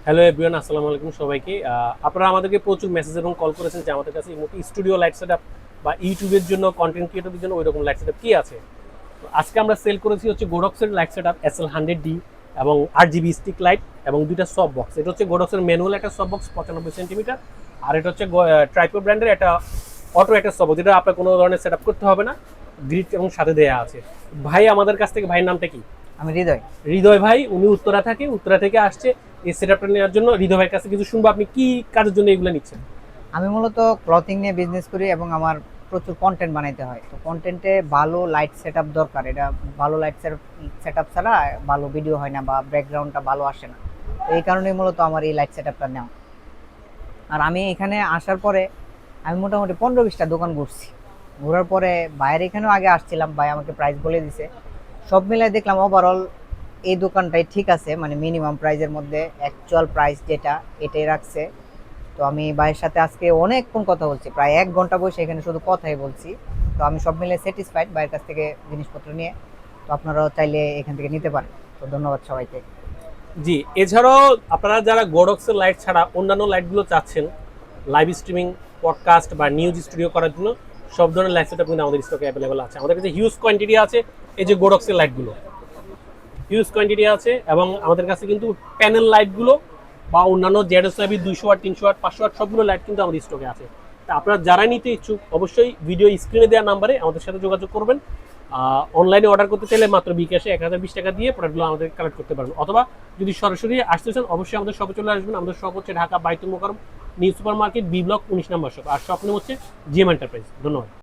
Hello everyone, আসসালামু আলাইকুম সবাইকে। আপনারা আমাদেরকে প্রচুর মেসেজ এবং কল করেছেন যে আমাদের কাছে এই মুহূর্তে স্টুডিও লাইট সেটআপ বা ইউটিউবের জন্য কন্টেন্ট ক্রিয়েটরদের জন্য ওই রকম লাইট সেটআপ কি আছে। তো আজকে আমরা সেল করেছি হচ্ছে গোডক্সের লাইট সেটআপ SL100D এবং 8GB স্টিক লাইট এবং দুইটা সব বক্স। এটা হচ্ছে গোডক্সের ম্যানুয়াল একটা সব বক্স 95 সেন্টিমিটার, আর এটা হচ্ছে ট্রাইপো ব্র্যান্ডের একটা অটো একটা সব বক্স, যেটা আপনার কোনো ধরনের সেটআপ করতে হবে না, গ্রিড এবং সাথে দেয়া আছে। ভাই আমাদের কাছ থেকে, ভাইয়ের নামটা কি? আমি হৃদয়। হৃদয় ভাই, উনি উত্তরা থাকে, উত্তরা থেকে আসছে এই সেটআপটা নেওয়ার জন্য। হৃদয় ভাইয়ের কাছে কিছু শুনবো, আপনি কি কাজের জন্য এগুলো নিচ্ছেন? আমি মূলত ক্লথিং নিয়ে বিজনেস করি এবং আমার প্রচুর কন্টেন্ট বানাইতে হয়। তো কন্টেন্টে ভালো লাইট সেটআপ দরকার। এটা ভালো লাইট সেটআপ ছাড়া ভালো ভিডিও হয় না বা ব্যাকগ্রাউন্ডটা ভালো আসে না। তো এই কারণেই মূলত আমার এই লাইট সেটআপটা নেওয়া। আর আমি এখানে আসার পরে আমি মোটামুটি 15-20টা দোকান ঘুরছি। ঘোরার পরে বাইরে এখানেও আগে আসছিলাম, ভাই আমাকে প্রাইস বলে দিছে। সব মিলাই দেখলাম ওভারঅল এই দোকানটাই ঠিক আছে, মানে মিনিমাম প্রাইসের মধ্যে অ্যাকচুয়াল প্রাইস যেটা এটাই রাখছে। তো আমি ভাইয়ের সাথে আজকে অনেকক্ষণ কথা বলছি, প্রায় 1 ঘন্টা বসে এখানে শুধু কথাই বলছি। তো আমি সব মিলে স্যাটিসফাইড ভাইয়ের কাছ থেকে জিনিসপত্র নিয়ে। তো আপনারাও চাইলে এখান থেকে নিতে পারেন। তো ধন্যবাদ সবাইকে। জি, এছাড়াও আপনারা যারা গোডক্সের লাইট ছাড়া অন্যান্য লাইটগুলো চাচ্ছেন লাইভ স্ট্রিমিং, পডকাস্ট বা নিউজ স্টুডিও করার জন্য, সব ধরনের লাইট সেটআপ কিন্তু আমাদের স্টকে অ্যাভেলেবল আছে। আমাদের কাছে হিউজ কোয়ান্টিটি আছে এই যে গোডক্সের লাইটগুলো, হিউজ কোয়ান্টিটি আছে। এবং আমাদের কাছে কিন্তু প্যানেল লাইটগুলো বা অন্যান্য জেডএসআইবি 200 ওয়াট, 300 ওয়াট, 500 ওয়াট সবগুলো লাইট কিন্তু আমাদের স্টকে আছে। তা আপনারা যারা নিতে ইচ্ছুক অবশ্যই ভিডিও স্ক্রিনে দেওয়া নাম্বারে আমাদের সাথে যোগাযোগ করবেন। অনলাইনে অর্ডার করতে চাইলে মাত্র বিকাশে 1020 টাকা দিয়ে প্রোডাক্টগুলো আমাদের কালেক্ট করতে পারবেন, অথবা যদি সরাসরি আসতে চান অবশ্যই আমাদের শপে চলে আসবেন। আমাদের শপ হচ্ছে Dhaka Baitul Mukarram new super market, B block 19 নম্বর শপ। আর শপ নেম হচ্ছে জিএম এন্টারপ্রাইজ। ধন্যবাদ।